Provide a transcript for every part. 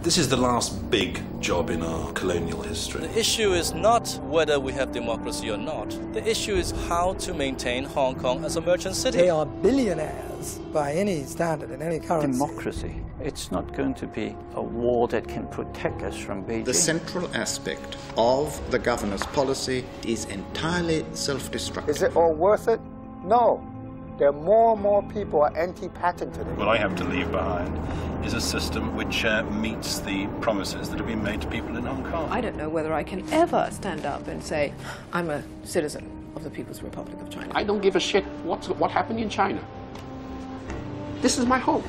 This is the last big job in our colonial history. The issue is not whether we have democracy or not. The issue is how to maintain Hong Kong as a merchant city. They are billionaires by any standard, in any currency. Democracy. It's not going to be a war that can protect us from Beijing. The central aspect of the governor's policy is entirely self-destructive. Is it all worth it? No. There are more and more people are anti-patent today. What I have to leave behind is a system which meets the promises that have been made to people in Hong Kong. I don't know whether I can ever stand up and say, I'm a citizen of the People's Republic of China. I don't give a shit what happened in China. This is my home.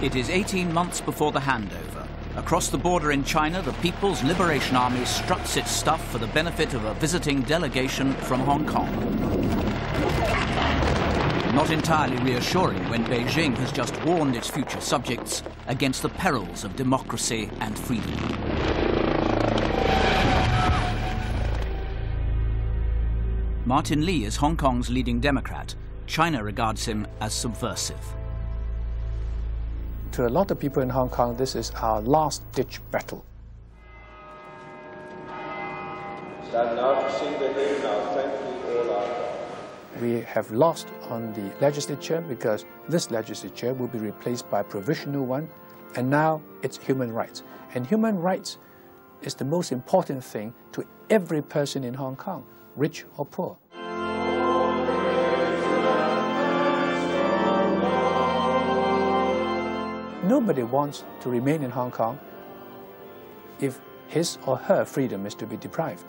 It is 18 months before the handover. Across the border in China, the People's Liberation Army struts its stuff for the benefit of a visiting delegation from Hong Kong. Not entirely reassuring when Beijing has just warned its future subjects against the perils of democracy and freedom. Martin Lee is Hong Kong's leading Democrat. China regards him as subversive. To a lot of people in Hong Kong, this is our last-ditch battle. We have lost on the legislature because this legislature will be replaced by a provisional one, and now it's human rights. And human rights is the most important thing to every person in Hong Kong, rich or poor. Nobody wants to remain in Hong Kong if his or her freedom is to be deprived.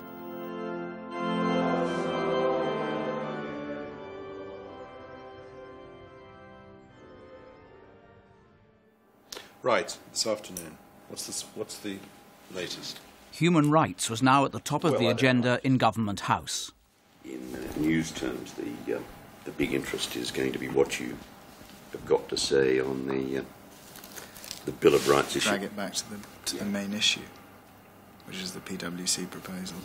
Right, this afternoon. What's the latest? Human rights was now at the top of the agenda in Government House. In news terms, the big interest is going to be what you have got to say on the Bill of Rights issue. Drag it back to the main issue, which is the PwC proposal.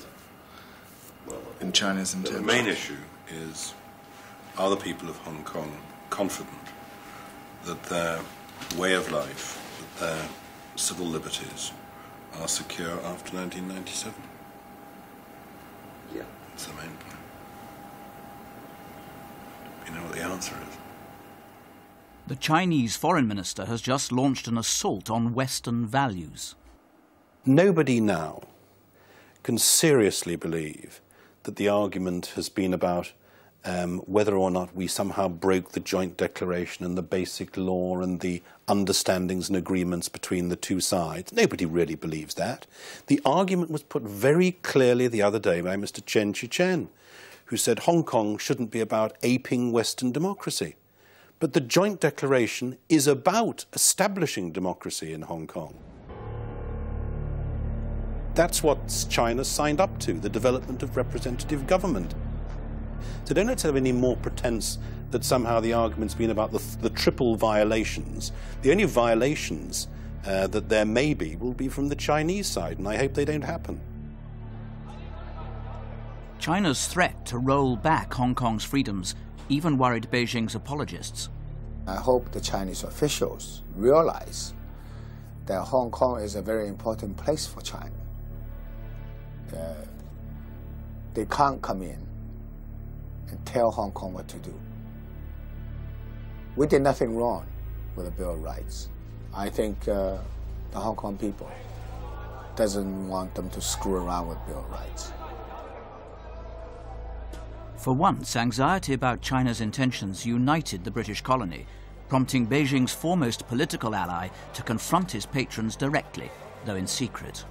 Well, in China's intention. The main issue is, are the people of Hong Kong confident that their way of life, that their civil liberties are secure after 1997? Yeah. That's the main point. You know what the answer is? The Chinese foreign minister has just launched an assault on Western values. Nobody now can seriously believe that the argument has been about whether or not we somehow broke the joint declaration and the basic law and the understandings and agreements between the two sides. Nobody really believes that. The argument was put very clearly the other day by Mr. Chen Chi-chen, who said Hong Kong shouldn't be about aping Western democracy. But the joint declaration is about establishing democracy in Hong Kong. That's what China signed up to, the development of representative government. So don't let's have any more pretense that somehow the argument's been about the triple violations. The only violations that there may be will be from the Chinese side, and I hope they don't happen. China's threat to roll back Hong Kong's freedoms even worried Beijing's apologists. I hope the Chinese officials realize that Hong Kong is a very important place for China. They can't come in and tell Hong Kong what to do. We did nothing wrong with the Bill of Rights. I think the Hong Kong people doesn't want them to screw around with Bill of Rights. For once, anxiety about China's intentions united the British colony, prompting Beijing's foremost political ally to confront his patrons directly, though in secret.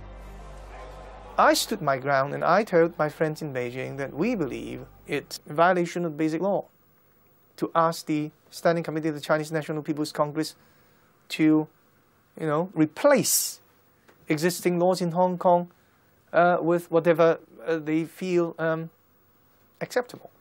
I stood my ground and I told my friends in Beijing that we believe it's a violation of basic law to ask the Standing Committee of the Chinese National People's Congress to, replace existing laws in Hong Kong with whatever they feel acceptable.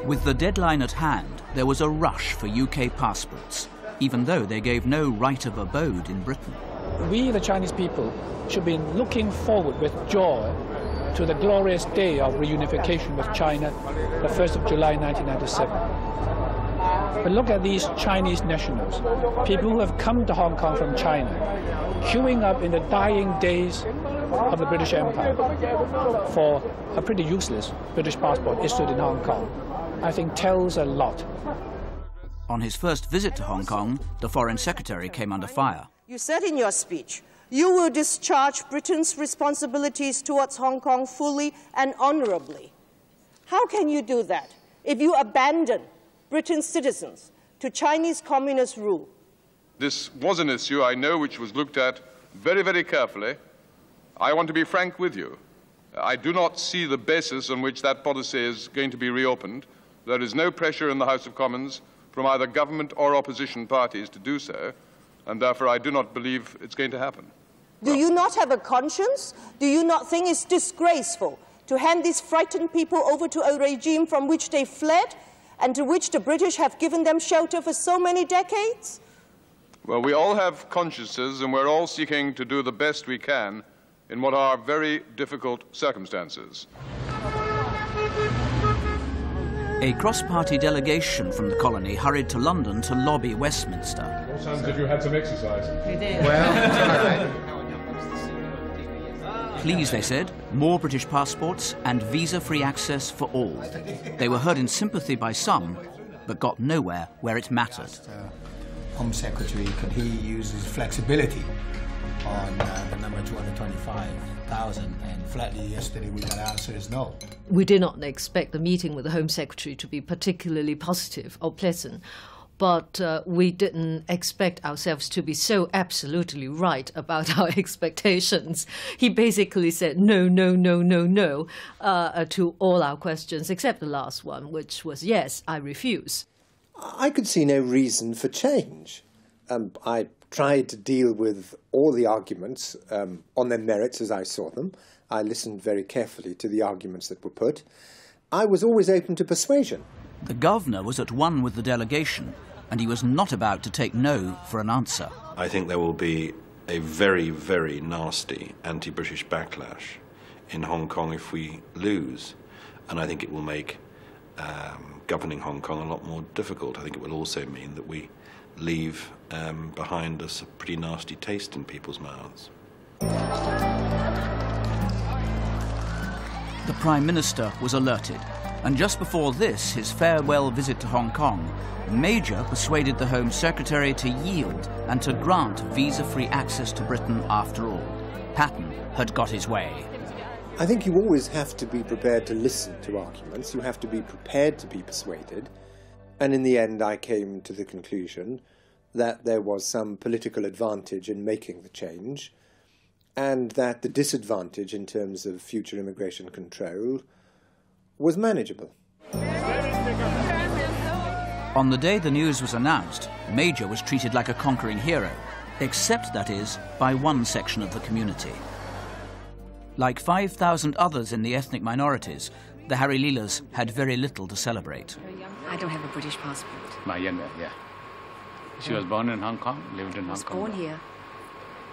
With the deadline at hand, there was a rush for UK passports, even though they gave no right of abode in Britain. We, the Chinese people, should be looking forward with joy to the glorious day of reunification with China, the 1st of July 1997. But look at these Chinese nationals, people who have come to Hong Kong from China, queuing up in the dying days of the British Empire for a pretty useless British passport issued in Hong Kong. I think tells a lot. On his first visit to Hong Kong, the Foreign Secretary came under fire. You said in your speech, you will discharge Britain's responsibilities towards Hong Kong fully and honorably. How can you do that if you abandon Britain's citizens to Chinese communist rule? This was an issue, I know, which was looked at very, very carefully. I want to be frank with you. I do not see the basis on which that policy is going to be reopened. There is no pressure in the House of Commons from either government or opposition parties to do so, and therefore I do not believe it's going to happen. Do you not have a conscience? Do you not think it's disgraceful to hand these frightened people over to a regime from which they fled and to which the British have given them shelter for so many decades? Well, we all have consciences, and we're all seeking to do the best we can in what are very difficult circumstances. A cross-party delegation from the colony hurried to London to lobby Westminster. It sounds as if you had some exercise. We did. Well, Please, they said, more British passports and visa-free access for all. They were heard in sympathy by some, but got nowhere where it mattered. Home Secretary, could he use his flexibility on the number 225,000? And flatly yesterday we got the answer is no. We did not expect the meeting with the Home Secretary to be particularly positive or pleasant, but we didn't expect ourselves to be so absolutely right about our expectations. He basically said no, no, no, no, no to all our questions, except the last one, which was yes, I refuse. I could see no reason for change. I tried to deal with all the arguments on their merits as I saw them. I listened very carefully to the arguments that were put. I was always open to persuasion. The governor was at one with the delegation, and he was not about to take no for an answer. I think there will be a very, very nasty anti-British backlash in Hong Kong if we lose, and I think it will make governing Hong Kong a lot more difficult. I think it will also mean that we leave behind us a pretty nasty taste in people's mouths. The Prime Minister was alerted, and just before this, his farewell visit to Hong Kong, Major persuaded the Home Secretary to yield and to grant visa-free access to Britain after all. Patten had got his way. I think you always have to be prepared to listen to arguments. You have to be prepared to be persuaded. And in the end, I came to the conclusion that there was some political advantage in making the change, and that the disadvantage in terms of future immigration control was manageable. On the day the news was announced, Major was treated like a conquering hero, except, that is, by one section of the community. Like 5,000 others in the ethnic minorities, the Harry Leelas had very little to celebrate. I don't have a British passport. My younger, yeah. She was born in Hong Kong, lived in Hong Kong. I was born here,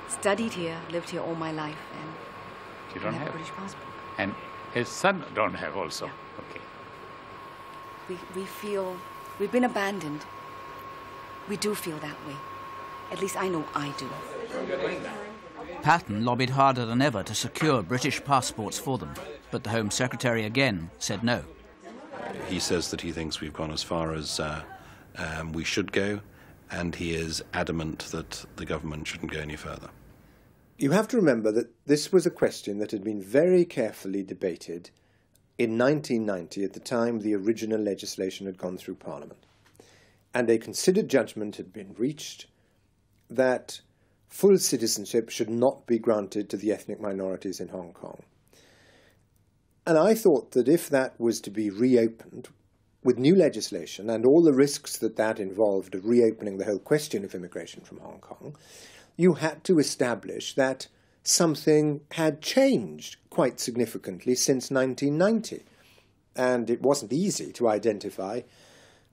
studied here, lived here all my life, and you don't have a British passport. And his son don't have also. Yeah. Okay. We feel we've been abandoned. We do feel that way. At least I know I do. Patten lobbied harder than ever to secure British passports for them, but the Home Secretary again said no. He says that he thinks we've gone as far as we should go, and he is adamant that the government shouldn't go any further. You have to remember that this was a question that had been very carefully debated in 1990, at the time the original legislation had gone through Parliament. And a considered judgment had been reached that full citizenship should not be granted to the ethnic minorities in Hong Kong. And I thought that if that was to be reopened with new legislation and all the risks that that involved of reopening the whole question of immigration from Hong Kong, you had to establish that something had changed quite significantly since 1990. And it wasn't easy to identify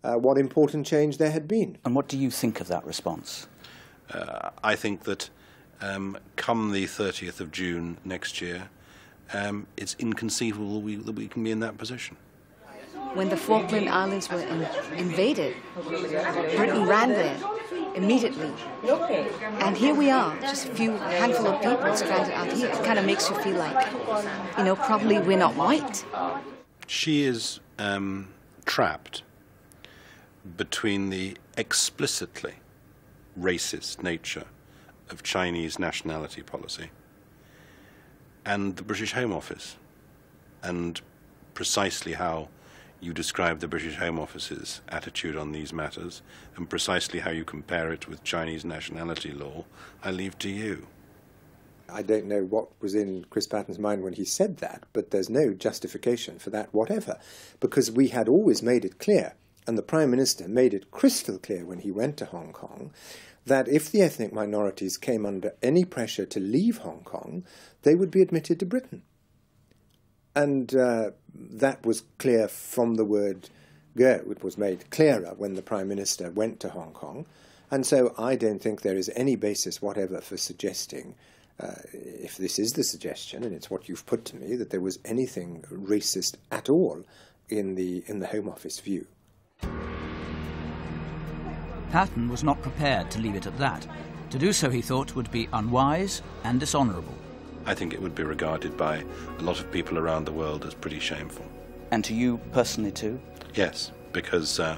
what important change there had been. And what do you think of that response? I think that come the 30th of June next year, it's inconceivable that we can be in that position. When the Falkland Islands were invaded, Britain ran there immediately. And here we are, just a handful of people stranded out here. It kind of makes you feel like, you know, probably we're not white. She is trapped between the explicitly racist nature of Chinese nationality policy and the British Home Office, and precisely how you describe the British Home Office's attitude on these matters, and precisely how you compare it with Chinese nationality law, I leave to you. I don't know what was in Chris Patten's mind when he said that, but there's no justification for that whatever, because we had always made it clear, and the Prime Minister made it crystal clear when he went to Hong Kong, that if the ethnic minorities came under any pressure to leave Hong Kong, they would be admitted to Britain. And that was clear from the word go. It was made clearer when the Prime Minister went to Hong Kong. And so I don't think there is any basis whatever for suggesting, if this is the suggestion, and it's what you've put to me, that there was anything racist at all in the Home Office view. Patten was not prepared to leave it at that. To do so, he thought, would be unwise and dishonourable. I think it would be regarded by a lot of people around the world as pretty shameful. And to you personally too? Yes, because I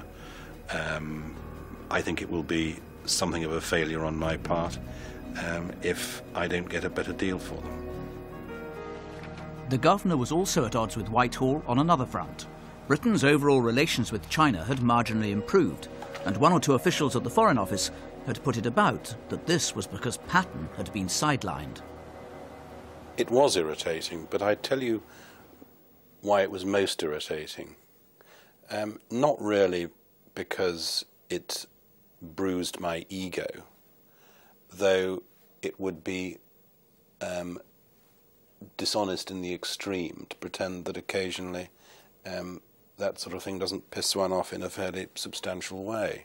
think it will be something of a failure on my part if I don't get a better deal for them. The governor was also at odds with Whitehall on another front. Britain's overall relations with China had marginally improved, and one or two officials at the Foreign Office had put it about that this was because Patten had been sidelined. It was irritating, but I tell you why it was most irritating. Not really because it bruised my ego, though it would be dishonest in the extreme to pretend that occasionally that sort of thing doesn't piss one off in a fairly substantial way.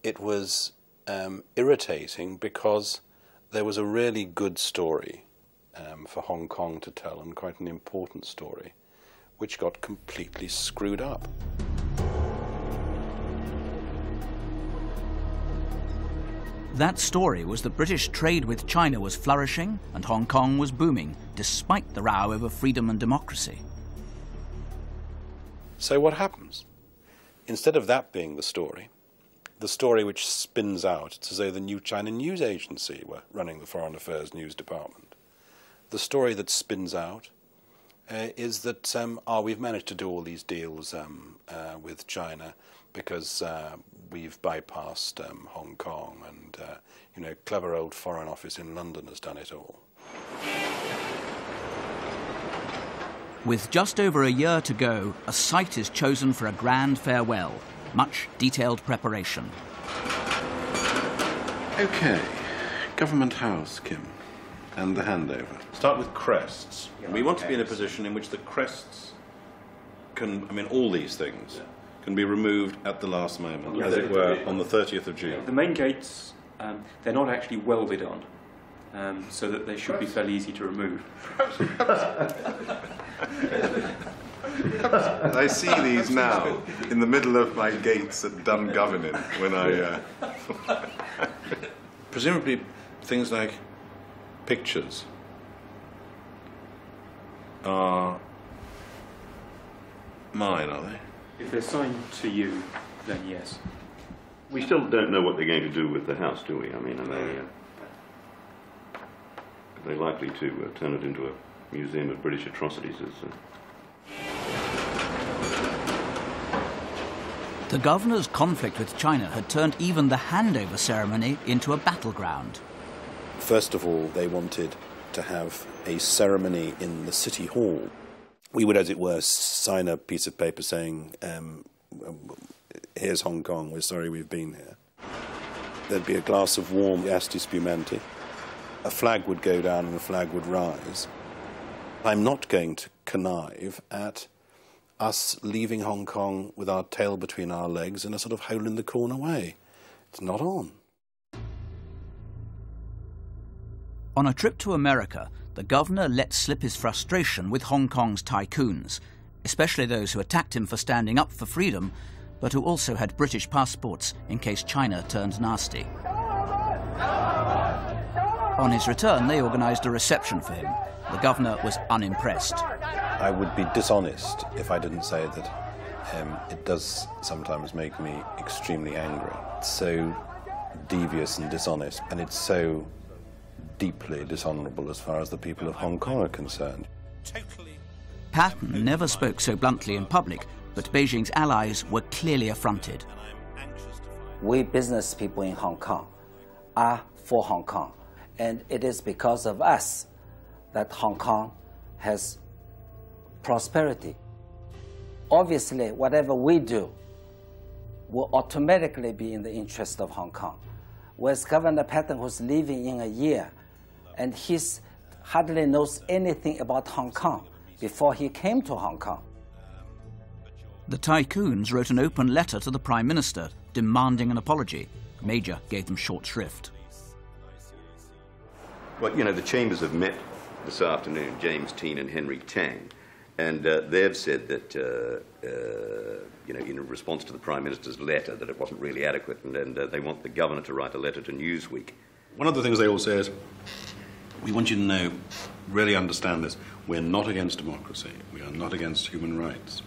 It was irritating because there was a really good story for Hong Kong to tell, and quite an important story, which got completely screwed up. That story was that British trade with China was flourishing and Hong Kong was booming, despite the row over freedom and democracy. So what happens? Instead of that being the story which spins out, it's as though the New China News Agency were running the Foreign Affairs News Department. The story that spins out is that we've managed to do all these deals with China because we've bypassed Hong Kong, and clever old Foreign Office in London has done it all. With just over a year to go, a site is chosen for a grand farewell. Much detailed preparation. Okay, Government House, Kim, and the handover. Start with crests. We want to be in a position in which the crests can, all these things, can be removed at the last moment, as it were, on the 30th of June. The main gates, they're not actually welded on, so that they should be fairly easy to remove. I see these now in the middle of my gates at Dungovernin when I... Presumably things like pictures are mine, are they? If they're signed to you, then yes. We still don't know what they're going to do with the house, do we? Are they likely to turn it into a museum of British atrocities? The governor's conflict with China had turned even the handover ceremony into a battleground. First of all, they wanted to have a ceremony in the city hall. We would, as it were, sign a piece of paper saying, here's Hong Kong, we're sorry we've been here. There'd be a glass of warm asti spumante. A flag would go down and a flag would rise. I'm not going to connive at us leaving Hong Kong with our tail between our legs in a sort of hole-in-the-corner way. It's not on. On a trip to America, the governor let slip his frustration with Hong Kong's tycoons, especially those who attacked him for standing up for freedom, but who also had British passports in case China turned nasty. On his return, they organised a reception for him. The governor was unimpressed. I would be dishonest if I didn't say that it does sometimes make me extremely angry. It's so devious and dishonest, and it's so deeply dishonourable as far as the people of Hong Kong are concerned. Patten never spoke so bluntly in public, but Beijing's allies were clearly affronted. We business people in Hong Kong are for Hong Kong, and it is because of us that Hong Kong has prosperity. Obviously, whatever we do will automatically be in the interest of Hong Kong. Whereas Governor Patten, who's leaving in a year, and he hardly knows anything about Hong Kong before he came to Hong Kong. The tycoons wrote an open letter to the Prime Minister demanding an apology. Major gave them short shrift. Well, you know, the chambers have met this afternoon, James Teen and Henry Tang, and they've said that, you know, in response to the Prime Minister's letter, that it wasn't really adequate, and they want the governor to write a letter to Newsweek. One of the things they all say is, we want you to know, really understand this, we're not against democracy, we are not against human rights,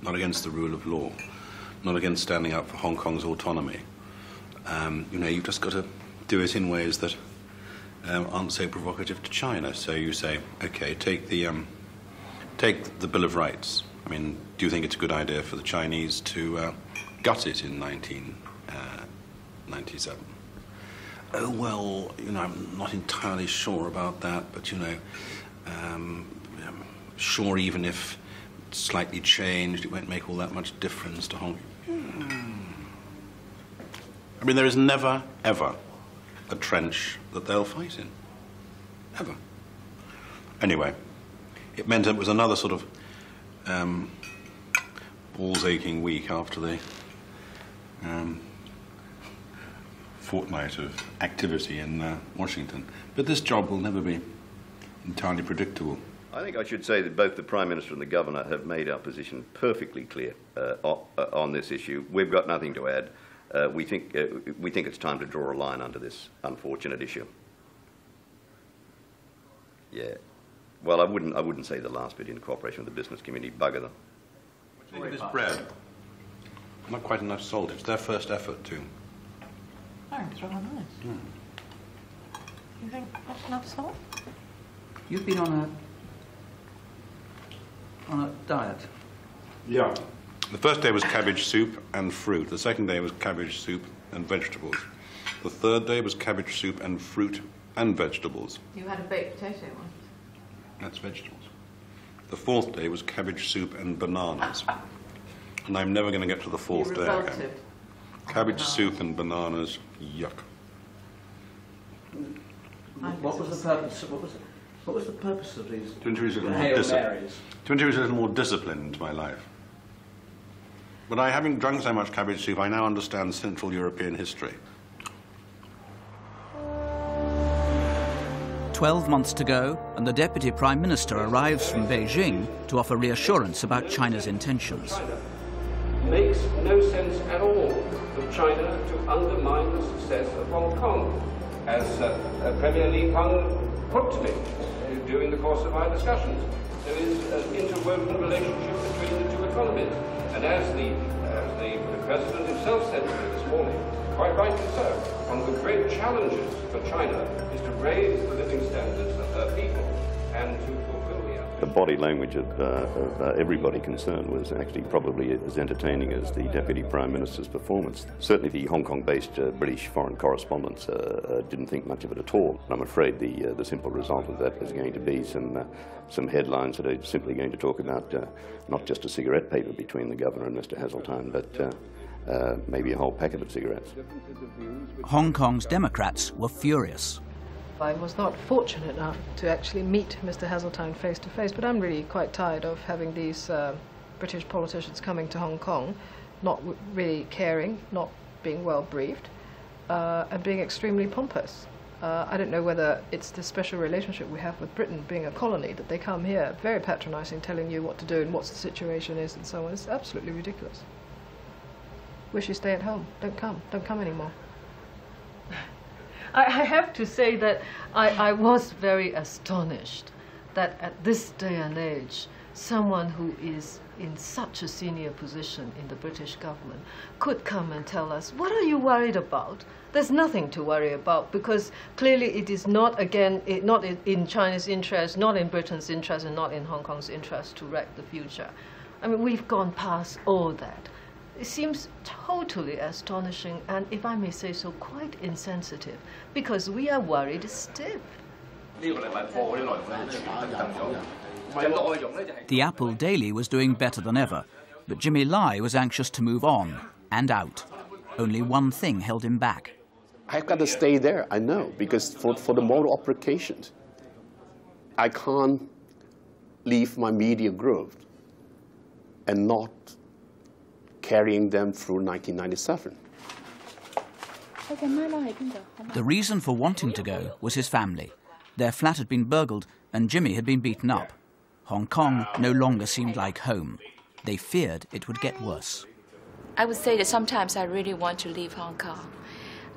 not against the rule of law, not against standing up for Hong Kong's autonomy. You know, you've just got to do it in ways that aren't so provocative to China. So you say, okay, take the Bill of Rights. I mean, do you think it's a good idea for the Chinese to gut it in 1997? Oh, well, you know, I'm not entirely sure about that, but, you know, sure, even if it's slightly changed, it won't make all that much difference to Hong Kong. I mean, there is never, ever a trench that they'll fight in. Ever. Anyway, it meant it was another sort of balls-aching week after the fortnight of activity in Washington. But this job will never be entirely predictable. I think I should say that both the Prime Minister and the Governor have made our position perfectly clear on this issue. We've got nothing to add. We think it's time to draw a line under this unfortunate issue. Yeah. Well, I wouldn't say the last bit in cooperation with the business community. Bugger them. Think of this bread. Not quite enough salt. It's their first effort too. Oh, it's rather nice. Mm. You think that's enough salt? You've been on a diet. Yeah. The first day was cabbage soup and fruit. The second day was cabbage soup and vegetables. The third day was cabbage soup and fruit and vegetables. You had a baked potato once. That's vegetables. The fourth day was cabbage soup and bananas. And I'm never going to get to the fourth day again. Cabbage soup and bananas, yuck. What was the purpose? What was the purpose of these? To introduce a little more discipline into my life. But having drunk so much cabbage soup, I now understand Central European history. 12 months to go, and the Deputy Prime Minister arrives from Beijing to offer reassurance about China's intentions. It makes no sense at all for China to undermine the success of Hong Kong, as Premier Li Peng put to me during the course of our discussions. There is an interwoven relationship between the two economies. And as the President himself said to me this morning, quite rightly so, one of the great challenges for China is to raise the living standards of her people and to fulfill the the body language of everybody concerned was actually probably as entertaining as the Deputy Prime Minister's performance. Certainly the Hong Kong-based British foreign correspondents didn't think much of it at all. I'm afraid the simple result of that is going to be some headlines that are simply going to talk about not just a cigarette paper between the Governor and Mr. Hazeltine, but maybe a whole packet of cigarettes. Hong Kong's Democrats were furious. I was not fortunate enough to actually meet Mr. Hazeltine face to face, but I'm really quite tired of having these British politicians coming to Hong Kong, not really caring, not being well briefed, and being extremely pompous. I don't know whether it's the special relationship we have with Britain being a colony, that they come here very patronising, telling you what to do and what the situation is and so on. It's absolutely ridiculous. Wish you stay at home. Don't come anymore. I have to say that I was very astonished that at this day and age, someone who is in such a senior position in the British government could come and tell us, what are you worried about? There's nothing to worry about, because clearly it is not, again, not in China's interest, not in Britain's interest, and not in Hong Kong's interest to wreck the future. I mean, we've gone past all that. It seems totally astonishing and, if I may say so, quite insensitive, because we are worried stiff. The Apple Daily was doing better than ever, but Jimmy Lai was anxious to move on and out. Only one thing held him back. I've got to stay there, I know, because for the moral obligations, I can't leave my media group and not carrying them through 1997. The reason for wanting to go was his family. Their flat had been burgled and Jimmy had been beaten up. Hong Kong no longer seemed like home. They feared it would get worse. I would say that sometimes I really want to leave Hong Kong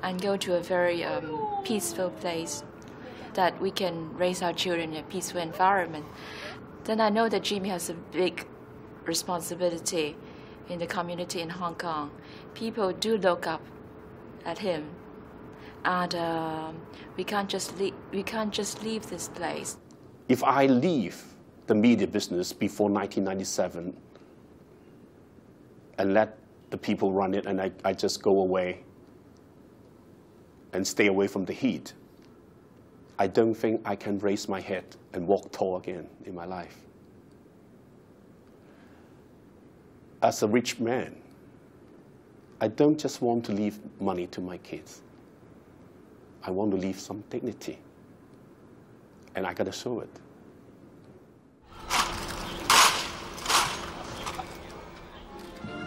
and go to a very peaceful place that we can raise our children in a peaceful environment. Then I know that Jimmy has a big responsibility in the community in Hong Kong. People do look up at him, and we can't just leave this place. If I leave the media business before 1997 and let the people run it, and I just go away and stay away from the heat, I don't think I can raise my head and walk tall again in my life. As a rich man, I don't just want to leave money to my kids. I want to leave some dignity, and I got to show it.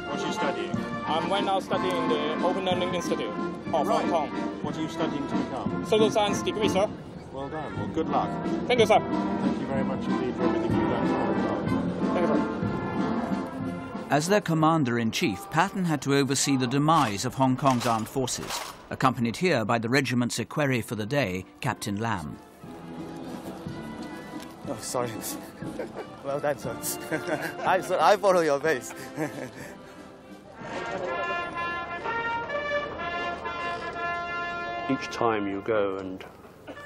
What are you studying? I'm right now studying in the Open Learning Institute of Hong Kong. What are you studying to become? Social science degree, sir. Well done. Well, good luck. Thank you, sir. Thank you very much indeed for everything you've done for Hong Kong. Thank you, sir. As their commander-in-chief, Patten had to oversee the demise of Hong Kong's armed forces, accompanied here by the regiment's equerry for the day, Captain Lam. Oh, sorry. Well done, sir. I follow your pace. Each time you go and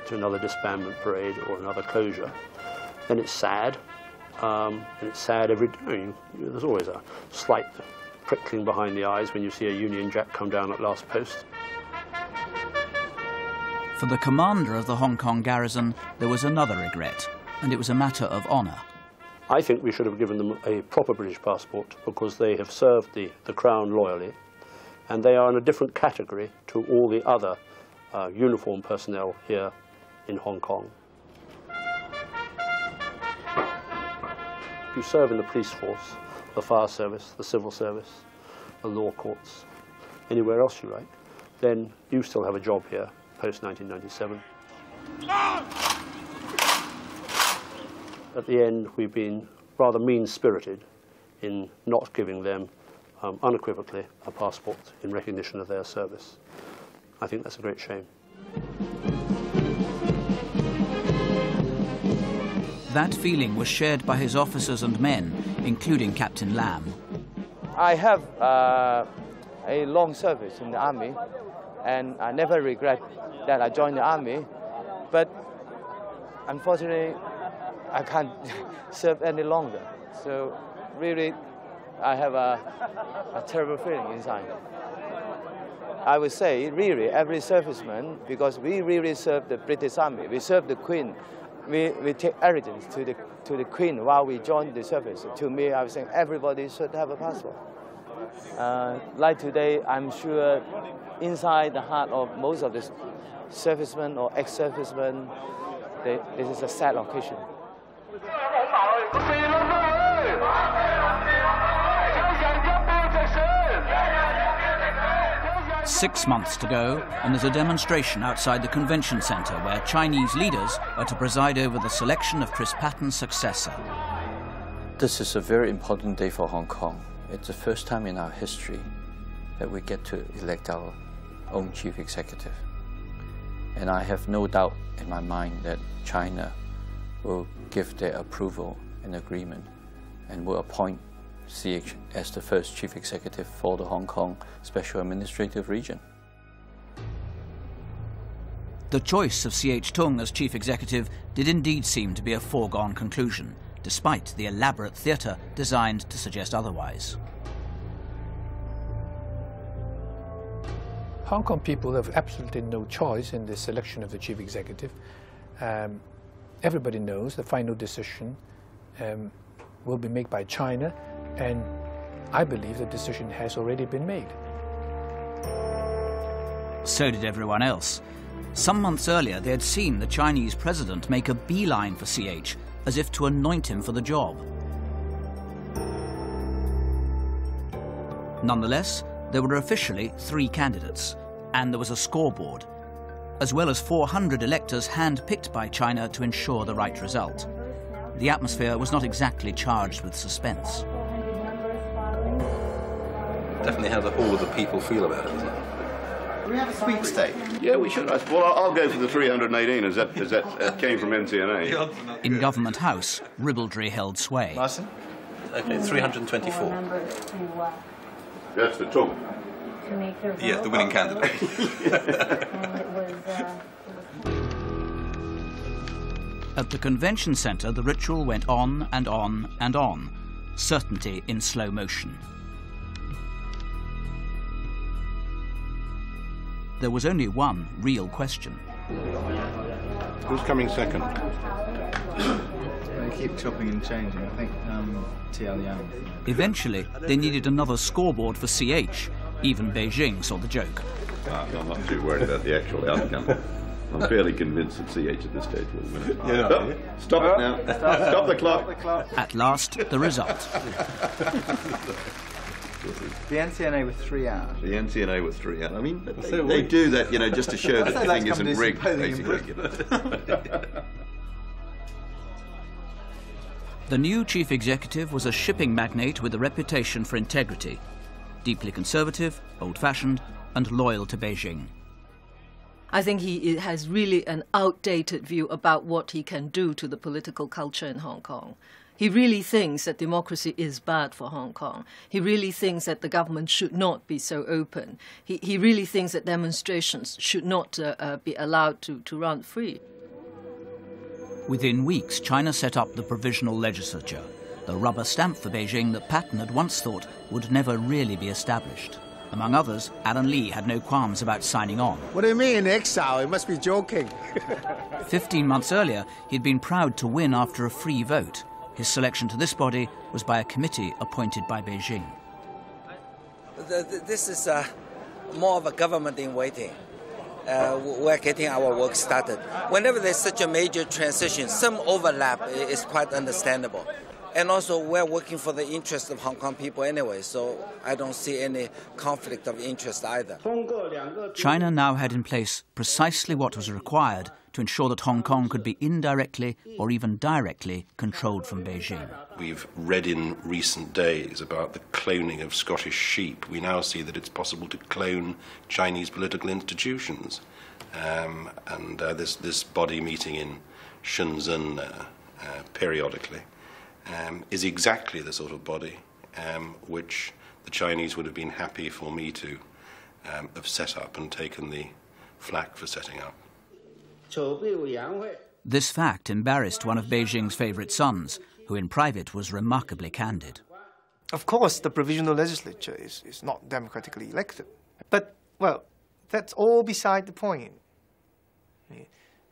to another disbandment parade or another closure, then it's sad. And it's sad every day. There's always a slight prickling behind the eyes when you see a Union Jack come down at last post. For the commander of the Hong Kong garrison, there was another regret, and it was a matter of honour. I think we should have given them a proper British passport because they have served the Crown loyally, and they are in a different category to all the other uniformed personnel here in Hong Kong. If you serve in the police force, the fire service, the civil service, the law courts, anywhere else you like, then you still have a job here post-1997. At the end, we've been rather mean-spirited in not giving them unequivocally a passport in recognition of their service. I think that's a great shame. That feeling was shared by his officers and men, including Captain Lam. I have a long service in the army, and I never regret that I joined the army. But unfortunately, I can't serve any longer. So really, I have a terrible feeling inside. I would say, really, every serviceman, because we really serve the British Army, we serve the Queen, we take allegiance to the Queen while we join the service. To me, I was saying everybody should have a passport. Like today, I'm sure inside the heart of most of the servicemen or ex-servicemen, this is a sad occasion. 6 months to go, and there's a demonstration outside the convention centre where Chinese leaders are to preside over the selection of Chris Patten's successor. This is a very important day for Hong Kong. It's the first time in our history that we get to elect our own chief executive. And I have no doubt in my mind that China will give their approval and agreement and will appoint CH as the first chief executive for the Hong Kong Special Administrative Region. The choice of CH Tung as chief executive did indeed seem to be a foregone conclusion, despite the elaborate theatre designed to suggest otherwise. Hong Kong people have absolutely no choice in the selection of the chief executive. Everybody knows the final decision will be made by China, and I believe the decision has already been made. So did everyone else. Some months earlier, they had seen the Chinese president make a beeline for CH, as if to anoint him for the job. Nonetheless, there were officially 3 candidates, and there was a scoreboard, as well as 400 electors hand-picked by China to ensure the right result. The atmosphere was not exactly charged with suspense. Definitely how the whole of the people feel about it. Do we have a sweepstake? Yeah, we should. Well, I'll go for the 318 as that came from NCNA. In Government House, ribaldry held sway. Martin? Okay, 324. That's the Tung. Yeah, the winning candidate. At the convention centre, the ritual went on and on and on, certainty in slow motion. There was only one real question. Who's coming second? They keep chopping and changing. I think T.L. Young. Eventually, they needed another scoreboard for CH. Even Beijing saw the joke. I'm not too worried about the actual outcome. I'm fairly convinced that CH at this stage will win it. Stop it now. Stop the clock. At last, the result. The NCNA with 3 out. The NCNA with 3 out. I mean, they do that, just to show that the thing isn't rigged, basically. The new chief executive was a shipping magnate with a reputation for integrity, deeply conservative, old-fashioned, and loyal to Beijing. I think he has really an outdated view about what he can do to the political culture in Hong Kong. He really thinks that democracy is bad for Hong Kong. He really thinks that the government should not be so open. He really thinks that demonstrations should not be allowed to run free. Within weeks, China set up the Provisional Legislature, the rubber stamp for Beijing that Patten had once thought would never really be established. Among others, Alan Lee had no qualms about signing on. What do you mean, exile? You must be joking. 15 months earlier, he'd been proud to win after a free vote. His selection to this body was by a committee appointed by Beijing. This is more of a government in waiting. We're getting our work started. Whenever there's such a major transition, some overlap is quite understandable. And also, we're working for the interest of Hong Kong people anyway, so I don't see any conflict of interest either. China now had in place precisely what was required to ensure that Hong Kong could be indirectly or even directly controlled from Beijing. We've read in recent days about the cloning of Scottish sheep. We now see that it's possible to clone Chinese political institutions. This body meeting in Shenzhen periodically is exactly the sort of body which the Chinese would have been happy for me to have set up and taken the flak for setting up. This fact embarrassed one of Beijing's favourite sons, who in private was remarkably candid. Of course, the provisional legislature is not democratically elected. But, well, that's all beside the point.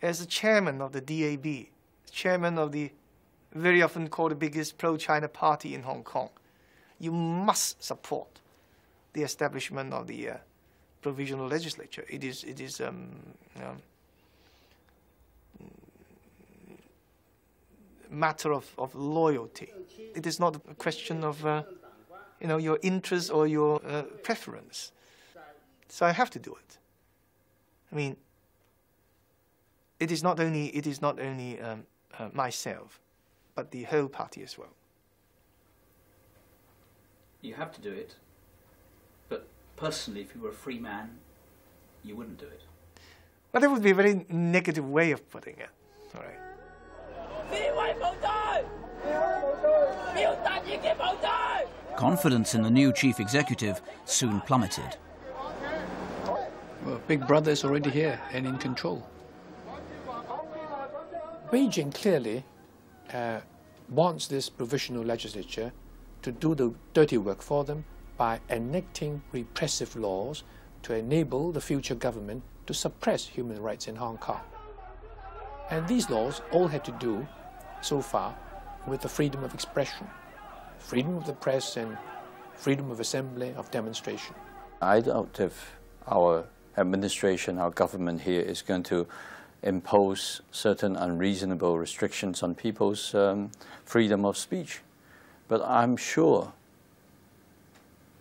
As the chairman of the DAB, chairman of the very often called the biggest pro-China party in Hong Kong, you must support the establishment of the provisional legislature. It is matter of loyalty. It is not a question of your interest or your preference. So I have to do it. I mean, it is not only myself, but the whole party as well. You have to do it, but personally, if you were a free man, you wouldn't do it. Well, that would be a very negative way of putting it. All right. Confidence in the new chief executive soon plummeted. Well, Big Brother is already here and in control. Beijing clearly wants this provisional legislature to do the dirty work for them by enacting repressive laws to enable the future government to suppress human rights in Hong Kong. And these laws all had to do, so far, with the freedom of expression, freedom of the press and freedom of assembly, of demonstration. I doubt if our administration, our government here is going to impose certain unreasonable restrictions on people's freedom of speech. But I'm sure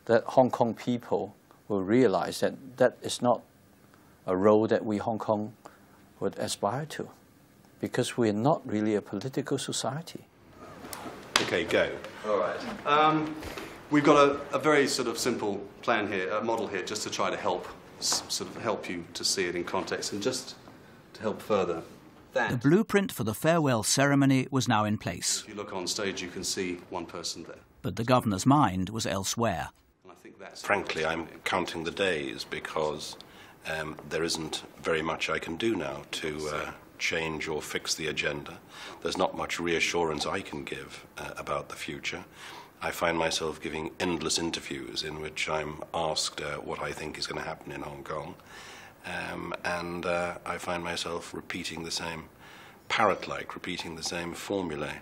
that Hong Kong people will realize that that is not a role that we Hong Kong would aspire to, because we're not really a political society. Okay, go. All right. We've got a very sort of simple plan here, a model here, just to try to help you to see it in context, and just to help further. The blueprint for the farewell ceremony was now in place. If you look on stage, you can see one person there. But the governor's mind was elsewhere. Frankly, I'm counting the days, because there isn't very much I can do now to change or fix the agenda. There's not much reassurance I can give about the future. I find myself giving endless interviews in which I'm asked what I think is going to happen in Hong Kong. And I find myself repeating the same, parrot-like, repeating the same formulae.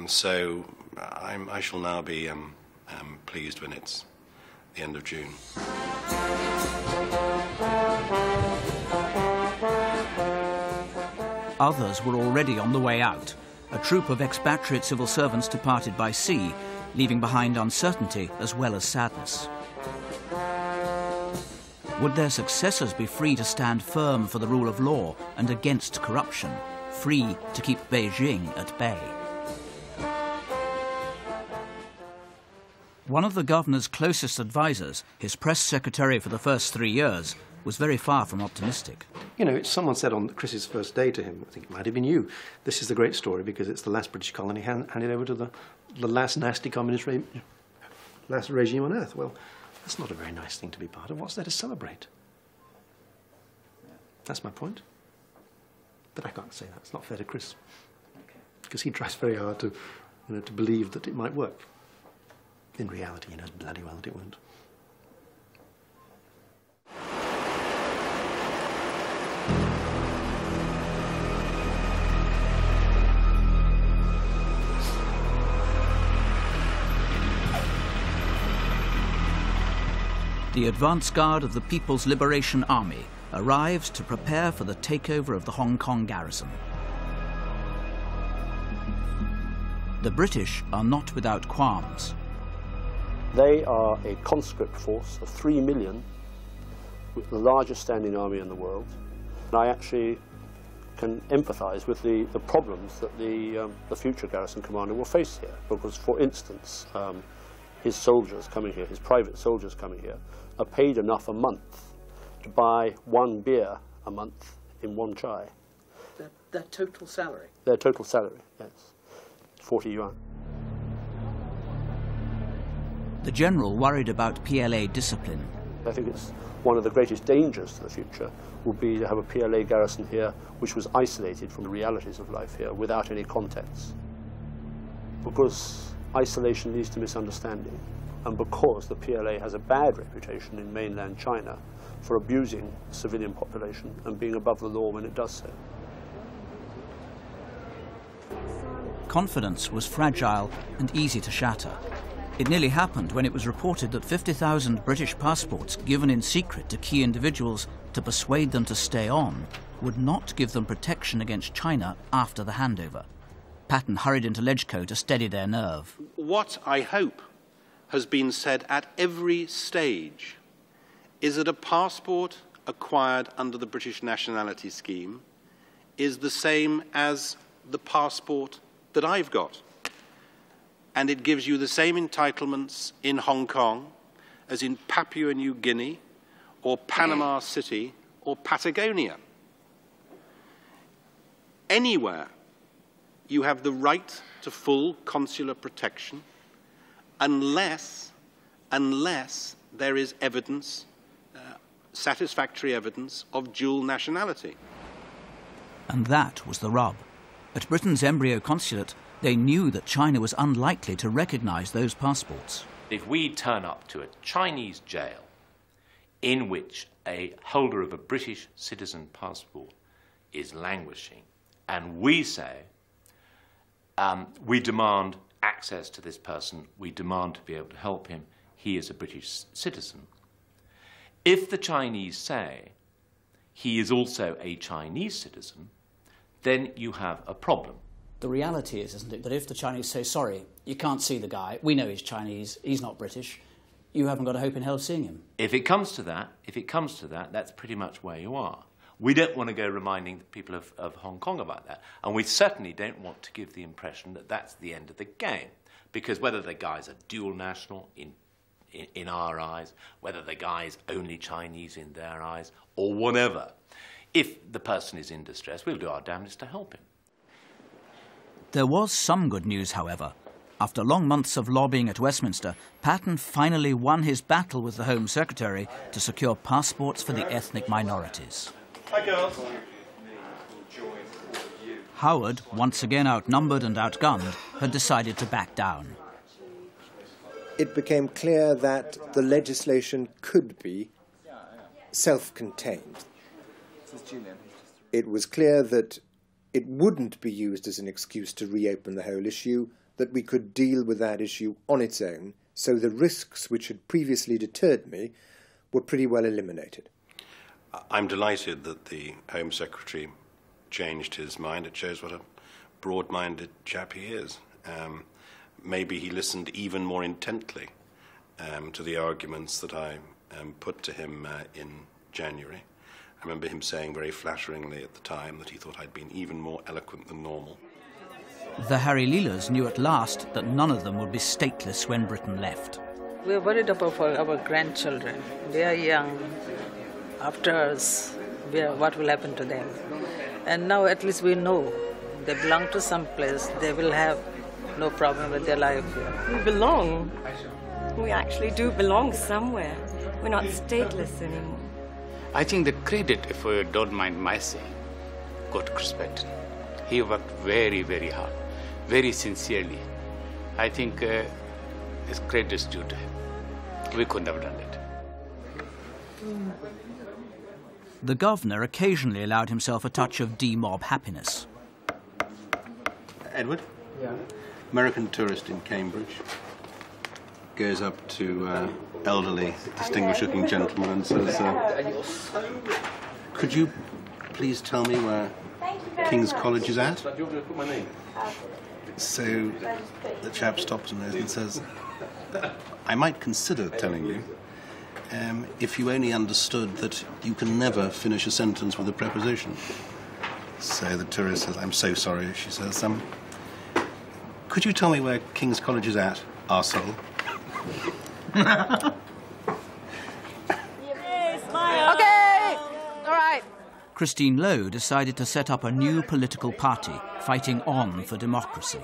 So I shall now be pleased when it's the end of June. Others were already on the way out. A troop of expatriate civil servants departed by sea, leaving behind uncertainty as well as sadness. Would their successors be free to stand firm for the rule of law and against corruption, free to keep Beijing at bay? One of the governor's closest advisors, his press secretary for the first 3 years, was very far from optimistic. You know, someone said on Chris's first day to him, I think it might have been you, this is the great story because it's the last British colony handed over to the last nasty communist last regime on earth. Well, that's not a very nice thing to be part of. What's there to celebrate? That's my point. But I can't say that. It's not fair to Chris. Because he tries very hard to believe that it might work. In reality, he knows bloody well that it won't. The advance guard of the People's Liberation Army arrives to prepare for the takeover of the Hong Kong garrison. The British are not without qualms. They are a conscript force of 3 million, with the largest standing army in the world. And I actually can empathise with the problems that the future garrison commander will face here. Because, for instance, his soldiers coming here, his private soldiers coming here, are paid enough a month to buy 1 beer a month in 1 chai. Their total salary? Their total salary, yes. 40 yuan. The general worried about PLA discipline. I think it's one of the greatest dangers to the future will be to have a PLA garrison here which was isolated from the realities of life here without any context. Because isolation leads to misunderstanding, and because the PLA has a bad reputation in mainland China for abusing the civilian population and being above the law when it does so. Confidence was fragile and easy to shatter. It nearly happened when it was reported that 50,000 British passports given in secret to key individuals to persuade them to stay on would not give them protection against China after the handover. Patten hurried into Legco to steady their nerve. What I hope has been said at every stage is that a passport acquired under the British nationality scheme is the same as the passport that I've got. And it gives you the same entitlements in Hong Kong as in Papua New Guinea or Panama City or Patagonia. Anywhere you have the right to full consular protection unless there is evidence, satisfactory evidence of dual nationality. And that was the rub. At Britain's embryo consulate, they knew that China was unlikely to recognise those passports. If we turn up to a Chinese jail in which a holder of a British citizen passport is languishing, and we say, we demand access to this person, we demand to be able to help him, he is a British citizen. If the Chinese say he is also a Chinese citizen, then you have a problem. The reality is, isn't it, that if the Chinese say, sorry, you can't see the guy, we know he's Chinese, he's not British, you haven't got a hope in hell seeing him. If it comes to that, that's pretty much where you are. We don't want to go reminding the people of Hong Kong about that. And we certainly don't want to give the impression that that's the end of the game. Because whether the guy's a dual national in our eyes, whether the guy's only Chinese in their eyes, or whatever, if the person is in distress, we'll do our damnedest to help him. There was some good news, however. After long months of lobbying at Westminster, Patten finally won his battle with the Home Secretary to secure passports for the ethnic minorities. Hi, girls. Howard, once again outnumbered and outgunned, had decided to back down. It became clear that the legislation could be self-contained. It was clear that it wouldn't be used as an excuse to reopen the whole issue, that we could deal with that issue on its own, so the risks which had previously deterred me were pretty well eliminated. I'm delighted that the Home Secretary changed his mind. It shows what a broad-minded chap he is. Maybe he listened even more intently to the arguments that I put to him in January. I remember him saying very flatteringly at the time that he thought I'd been even more eloquent than normal. The Harry Leelers knew at last that none of them would be stateless when Britain left. We're worried about our grandchildren. They are young. After us, what will happen to them? And now at least we know they belong to some place. They will have no problem with their life here. We belong. We actually do belong somewhere. We're not stateless anymore. I think the credit, if you don't mind my saying, go to Chris Patten. He worked very, very hard, very sincerely. I think his credit is due to him. We couldn't have done it. The governor occasionally allowed himself a touch of D-mob happiness. Edward? Yeah? American tourist in Cambridge. Goes up to elderly, distinguished-looking gentleman and says, could you please tell me where King's College is at? So the chap stops and says, I might consider telling you if you only understood that you can never finish a sentence with a preposition. So the tourist says, I'm so sorry. She says, could you tell me where King's College is at, arsehole? Okay, all right. Christine Lowe decided to set up a new political party, fighting on for democracy.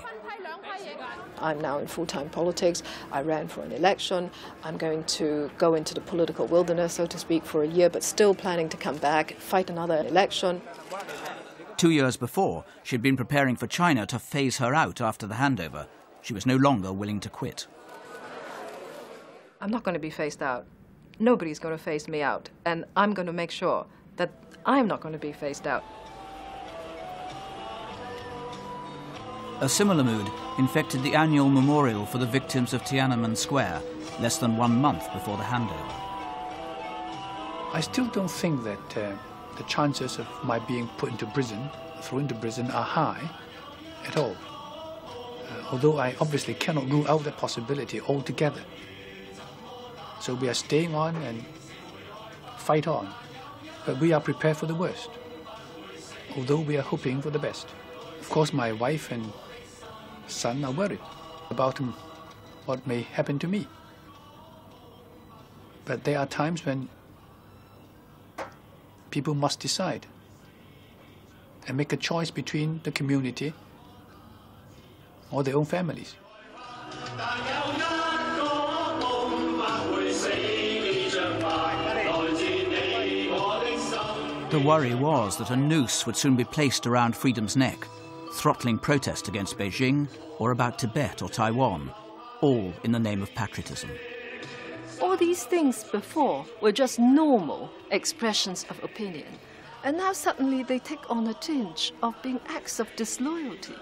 I'm now in full-time politics. I ran for an election. I'm going to go into the political wilderness, so to speak, for a year, but still planning to come back, fight another election. 2 years before, she'd been preparing for China to phase her out after the handover. She was no longer willing to quit. I'm not going to be phased out. Nobody's going to phase me out, and I'm going to make sure that I'm not going to be phased out. A similar mood infected the annual memorial for the victims of Tiananmen Square, less than 1 month before the handover. I still don't think that the chances of my being put into prison, thrown into prison, are high at all. Although I obviously cannot rule out the possibility altogether. So we are staying on and fight on. But we are prepared for the worst, although we are hoping for the best. Of course, my wife and son are worried about what may happen to me. But there are times when people must decide and make a choice between the community or their own families. The worry was that a noose would soon be placed around freedom's neck, throttling protest against Beijing or about Tibet or Taiwan, all in the name of patriotism. All these things before were just normal expressions of opinion, and now suddenly they take on a tinge of being acts of disloyalty,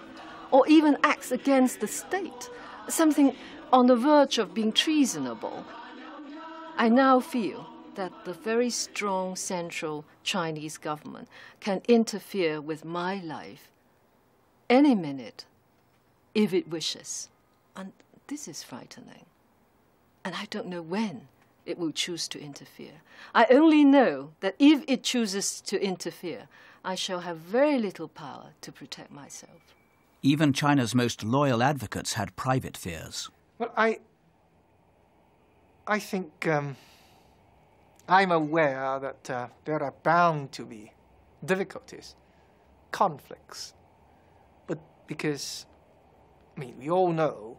or even acts against the state, something on the verge of being treasonable. I now feel that the very strong central Chinese government can interfere with my life any minute if it wishes. And this is frightening. And I don't know when it will choose to interfere. I only know that if it chooses to interfere, I shall have very little power to protect myself. Even China's most loyal advocates had private fears. Well, I think I'm aware that there are bound to be difficulties, conflicts. But because, I mean, we all know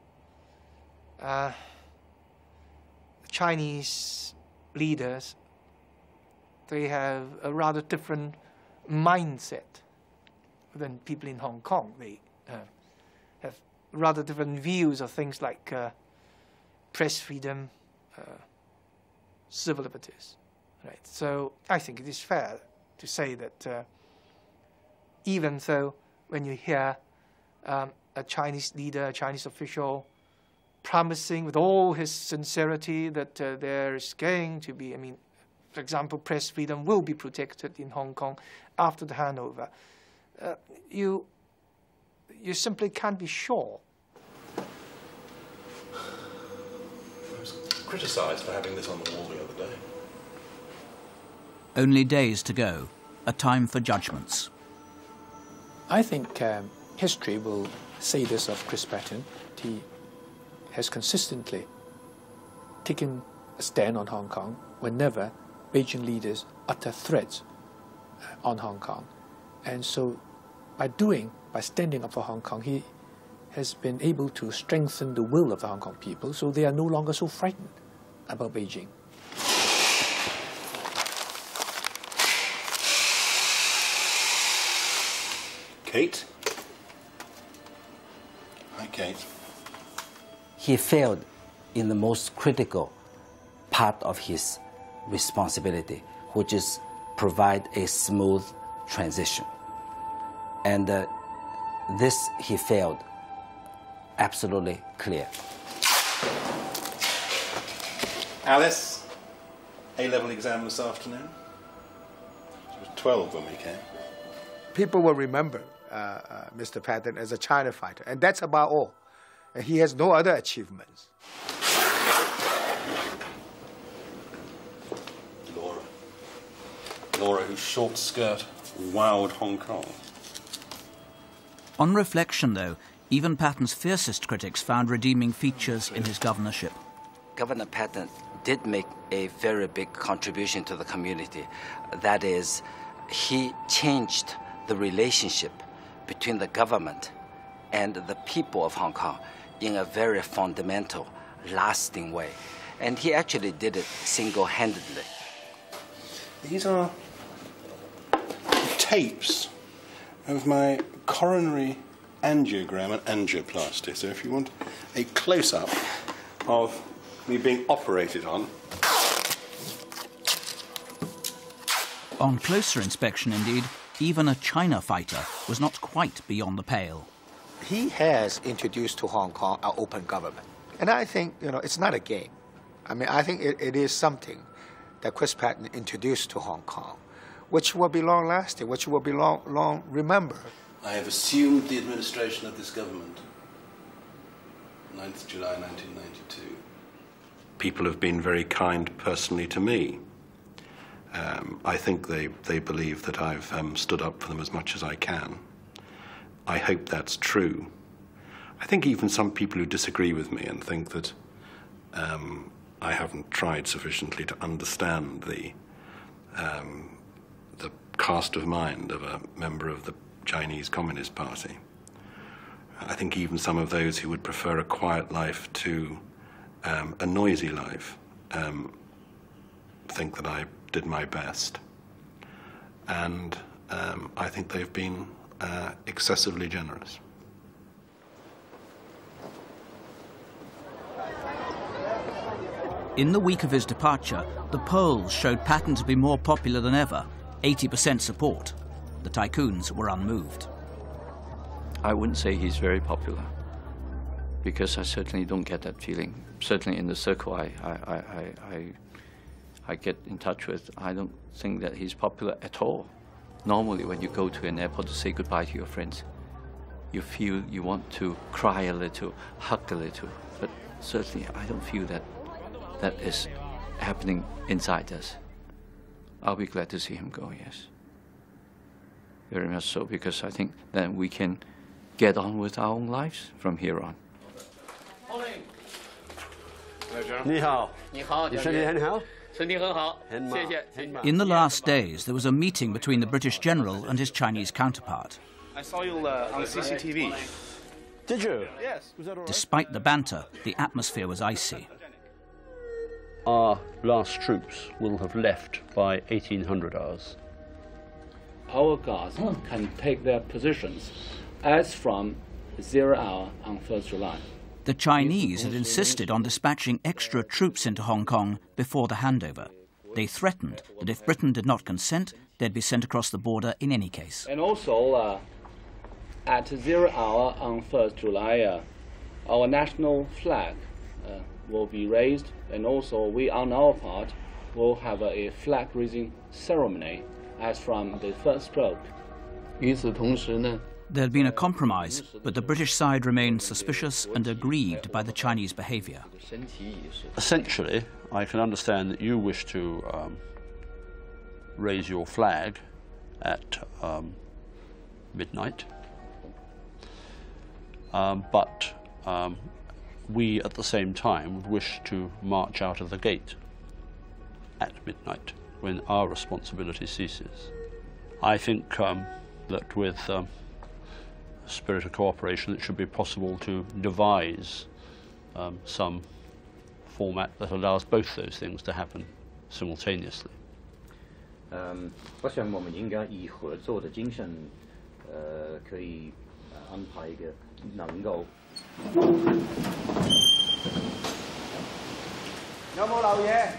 Chinese leaders, they have a rather different mindset than people in Hong Kong. They have rather different views of things like press freedom, civil liberties. Right. So I think it is fair to say that even though when you hear a Chinese leader, a Chinese official, promising with all his sincerity that there is going to be, I mean, for example, press freedom will be protected in Hong Kong after the handover, you simply can't be sure. I was criticised for having this on the wall the other day. Only days to go, a time for judgments. I think history will say this of Chris Patten. He has consistently taken a stand on Hong Kong whenever Beijing leaders utter threats on Hong Kong. And so by standing up for Hong Kong, he has been able to strengthen the will of the Hong Kong people, so they are no longer so frightened about Beijing. Kate? Hi, Kate. He failed in the most critical part of his responsibility, which is provide a smooth transition. And this he failed absolutely clear. Alice, A-level exam this afternoon. She was 12 when we came. People will remember Mr. Patten as a China fighter, and that's about all. And he has no other achievements. Laura, whose short skirt wowed Hong Kong. On reflection, though, even Patten's fiercest critics found redeeming features in his governorship. Governor Patten did make a very big contribution to the community. That is, he changed the relationship between the government and the people of Hong Kong in a very fundamental, lasting way. And he actually did it single-handedly. These are tapes of my coronary angiogram and angioplasty. So if you want a close-up of me being operated on. On closer inspection, indeed, even a China fighter was not quite beyond the pale. He has introduced to Hong Kong an open government. And I think, it's not a game. I mean, I think it is something that Chris Patten introduced to Hong Kong, which will be long-lasting, which will be long remembered. I have assumed the administration of this government, 9th July 1992. People have been very kind personally to me. I think they believe that I've stood up for them as much as I can. I hope that's true. I think even some people who disagree with me and think that I haven't tried sufficiently to understand the cast of mind of a member of the Chinese Communist Party. I think even some of those who would prefer a quiet life to a noisy life think that I did my best. And I think they've been excessively generous. In the week of his departure, the polls showed Patten to be more popular than ever, 80% support. The tycoons were unmoved. I wouldn't say he's very popular, because I certainly don't get that feeling. Certainly in the circle I get in touch with, I don't think that he's popular at all. Normally when you go to an airport to say goodbye to your friends, you feel you want to cry a little, hug a little, but certainly I don't feel that that is happening inside us. I'll be glad to see him go, yes. Very much so, because I think then we can get on with our own lives from here on. In the last days, there was a meeting between the British general and his Chinese counterpart. I saw you on CCTV. Did you? Yes. Despite the banter, the atmosphere was icy. Our last troops will have left by 1800 hours. Our guards can take their positions as from 0 hour on 1st July. The Chinese had insisted on dispatching extra troops into Hong Kong before the handover. They threatened that if Britain did not consent, they'd be sent across the border in any case. And also, at 0 hour on 1st July, our national flag will be raised, and also we, on our part, will have a flag-raising ceremony as from the first stroke. There had been a compromise, but the British side remained suspicious and aggrieved by the Chinese behaviour. Essentially, I can understand that you wish to raise your flag at midnight, but we at the same time would wish to march out of the gate at midnight when our responsibility ceases. I think that with spirit of cooperation it should be possible to devise some format that allows both those things to happen simultaneously. 我想我们应该以合作的精神，可以安排一个能够。有冇漏嘢？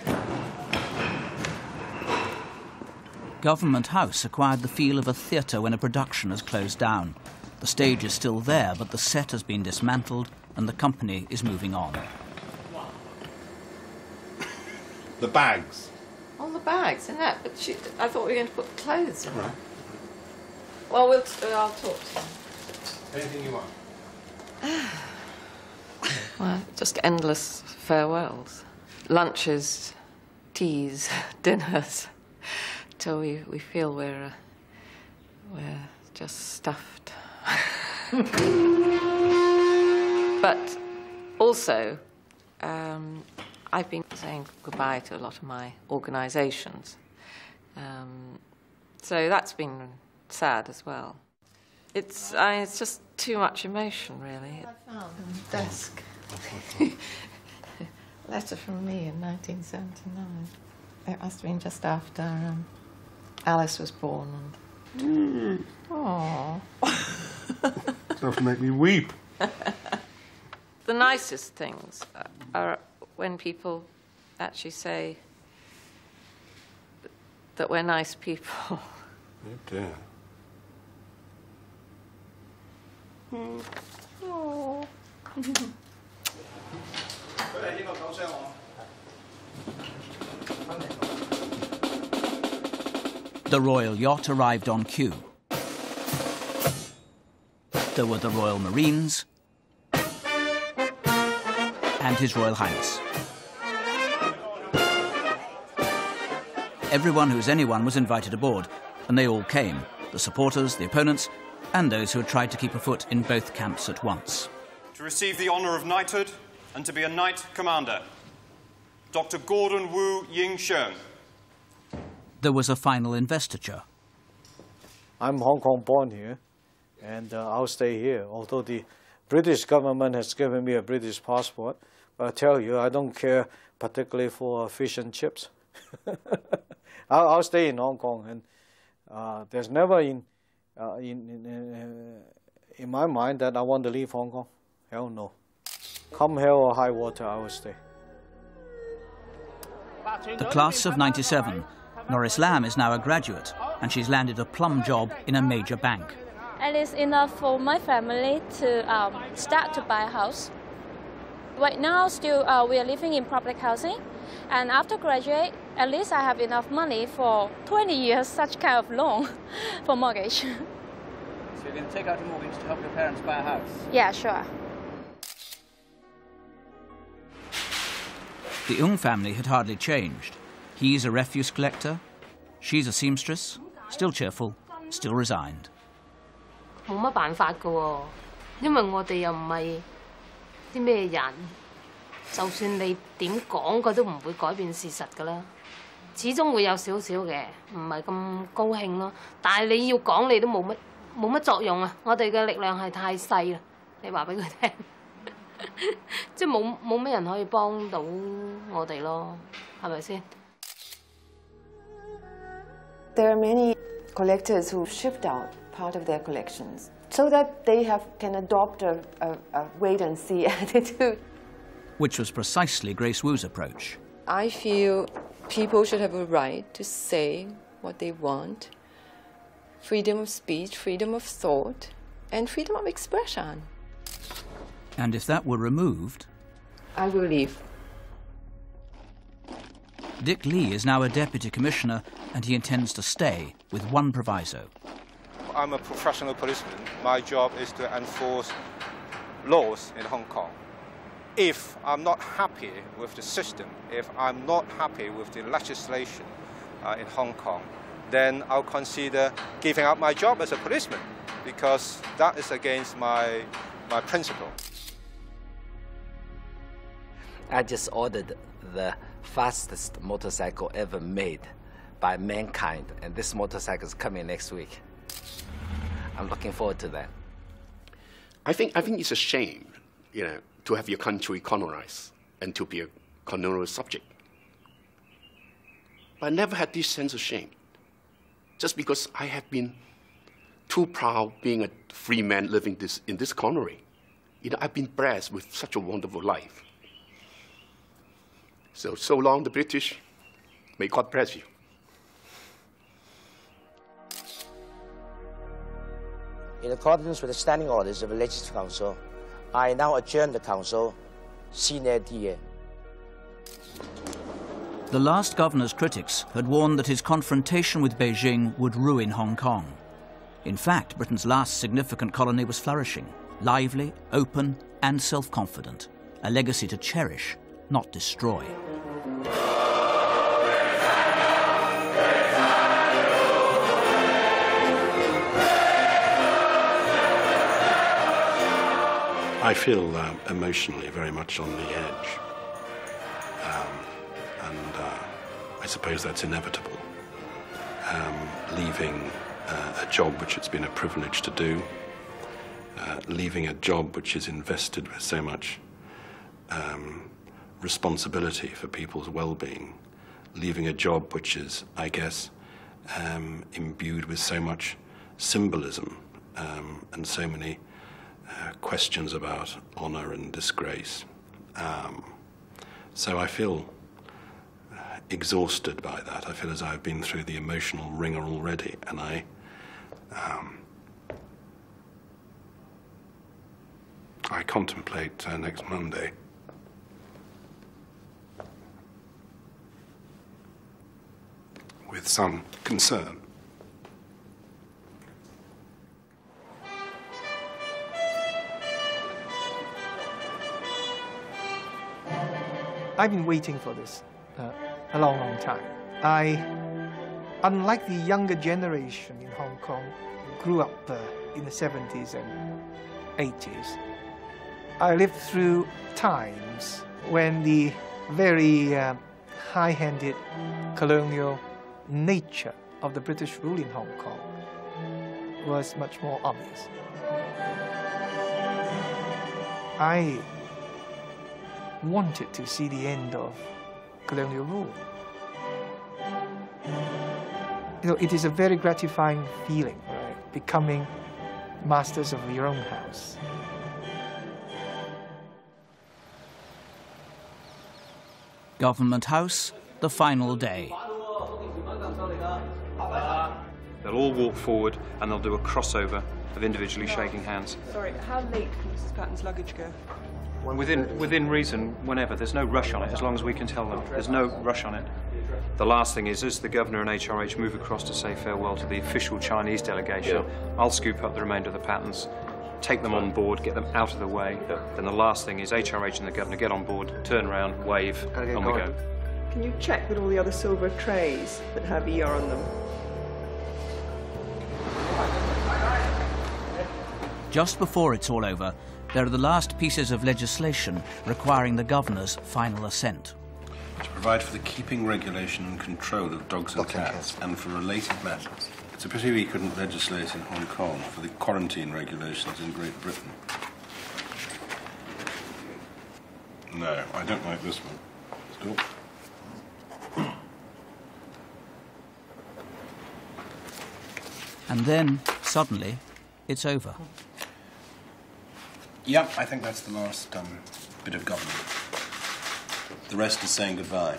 Government House acquired the feel of a theatre when a production has closed down. The stage is still there, but the set has been dismantled and the company is moving on. The bags. Oh, the bags, and that. But I thought we were going to put clothes in. Right. Well, I'll talk to you. Anything you want? Well, just endless farewells. Lunches, teas, dinners. Till we feel we're just stuffed. But also, I've been saying goodbye to a lot of my organisations. So that's been sad as well. It's just too much emotion, really. I found on the desk. Letter from me in 1979. It must have been just after Alice was born. And... Oh. Enough to make me weep. The nicest things are when people actually say that we're nice people. Oh dear. Oh. The royal yacht arrived on cue. There were the Royal Marines and His Royal Highness. Everyone who's anyone was invited aboard, and they all came, the supporters, the opponents, and those who had tried to keep a foot in both camps at once. To receive the honour of knighthood and to be a Knight Commander, Dr. Gordon Wu Ying Sheng. There was a final investiture. I'm Hong Kong born here, and I'll stay here, although the British government has given me a British passport. But I tell you, I don't care particularly for fish and chips. I'll stay in Hong Kong, and there's never in my mind that I want to leave Hong Kong. Hell no. Come hell or high water, I will stay. The class of '97. Norris Lamb is now a graduate, and she's landed a plum job in a major bank. At least enough for my family to start to buy a house. Right now, still we are living in public housing, and after graduate, at least I have enough money for 20 years, such kind of loan for mortgage. So you're going to take out a mortgage to help your parents buy a house? Yeah, sure. The Ung family had hardly changed. He's a refuse collector, she's a seamstress, still cheerful, still resigned. 冇乜辦法㗎喎，因為我哋又唔係啲咩人，就算你點講，佢都唔會改變事實㗎啦。始終會有少少嘅，唔係咁高興咯。但係你要講，你都冇乜作用啊！我哋嘅力量係太細啦，你話俾佢聽，即係冇咩人可以幫到我哋咯，係咪先？ There are many collectors who shift out part of their collections so that they can adopt a wait-and-see attitude. Which was precisely Grace Wu's approach. I feel people should have a right to say what they want, freedom of speech, freedom of thought, and freedom of expression. And if that were removed... I will leave. Dick Lee is now a deputy commissioner, and he intends to stay, with one proviso. I'm a professional policeman. My job is to enforce laws in Hong Kong. If I'm not happy with the system, if I'm not happy with the legislation in Hong Kong, then I'll consider giving up my job as a policeman, because that is against my principle. I just ordered the fastest motorcycle ever made by mankind, and this motorcycle is coming next week. I'm looking forward to that. I think it's a shame, you know, to have your country colonized and to be a colonial subject. But I never had this sense of shame, just because I have been too proud being a free man living in this colony. You know, I've been blessed with such a wonderful life. So long, the British. May God bless you. In accordance with the standing orders of the Legislative Council, I now adjourn the Council sine die. The last governor's critics had warned that his confrontation with Beijing would ruin Hong Kong. In fact, Britain's last significant colony was flourishing, lively, open, and self-confident, a legacy to cherish, not destroy. I feel emotionally very much on the edge, and I suppose that's inevitable. Leaving a job which it's been a privilege to do, leaving a job which is invested with so much responsibility for people's well-being, leaving a job which is, I guess, imbued with so much symbolism and so many questions about honour and disgrace. So I feel exhausted by that. I feel as I've been through the emotional ringer already, and I contemplate next Monday. With some concern. I've been waiting for this a long, long time. Unlike the younger generation in Hong Kong, who grew up in the 70s and 80s, I lived through times when the very high-handed colonial nature of the British rule in Hong Kong was much more obvious. I wanted to see the end of colonial rule. You know, it is a very gratifying feeling, right? Becoming masters of your own house. Government House, the final day. They'll all walk forward and they'll do a crossover of individually shaking hands. Sorry, how late can Mrs. Patten's luggage go? Within reason, whenever. There's no rush on it, as long as we can tell them. There's no rush on it. The last thing is, as the Governor and HRH move across to say farewell to the official Chinese delegation, I'll scoop up the remainder of the Pattens, take them on board, get them out of the way. Then the last thing is HRH and the Governor get on board, turn around, wave, and we go. Can you check that all the other silver trays that have ER on them? Just before it's all over, there are the last pieces of legislation requiring the Governor's final assent. To provide for the keeping, regulation and control of dogs and cats, and for related matters. It's a pity we couldn't legislate in Hong Kong for the quarantine regulations in Great Britain. No, I don't like this one. Stop. And then, suddenly, it's over. Yep, I think that's the last bit of government. The rest is saying goodbye.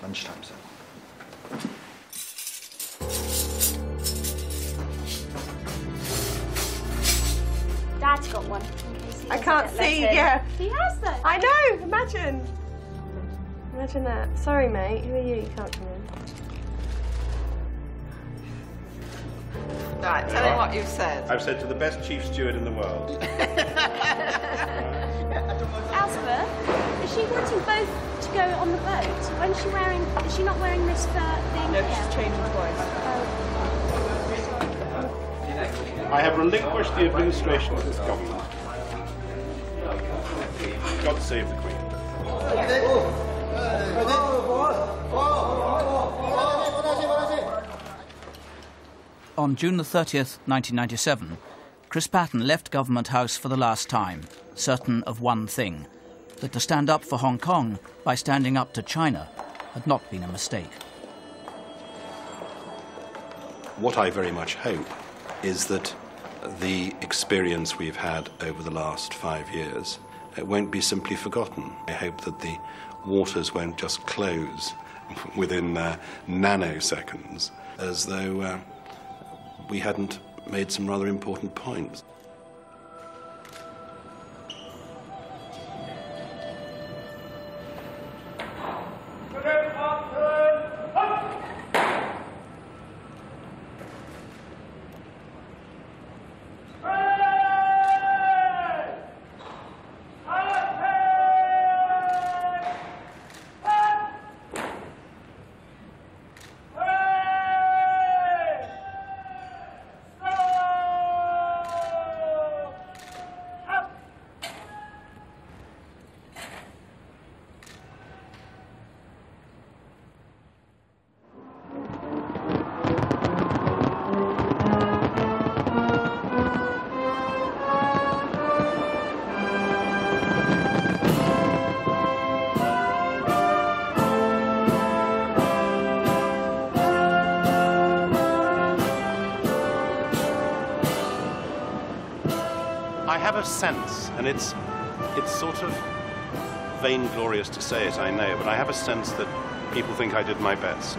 Lunchtime, sir. Dad's got one. I can't see, yeah. He has though. I know, imagine. Imagine that. Sorry, mate. Who are you? You can't come in. Right, tell him what you've said. I've said to the best chief steward in the world. Elspeth, is she wanting both to go on the boat? When's she wearing? Is she not wearing this for being No, here? she's changing twice. I have relinquished the administration of this government. God save the Queen. On June the 30th, 1997, Chris Patten left Government House for the last time, certain of one thing, that to stand up for Hong Kong by standing up to China had not been a mistake. What I very much hope is that the experience we've had over the last 5 years, it won't be simply forgotten. I hope that the waters won't just close within nanoseconds, as though we hadn't made some rather important points. I have a sense, and it's sort of vainglorious to say it, I know, but I have a sense that people think I did my best.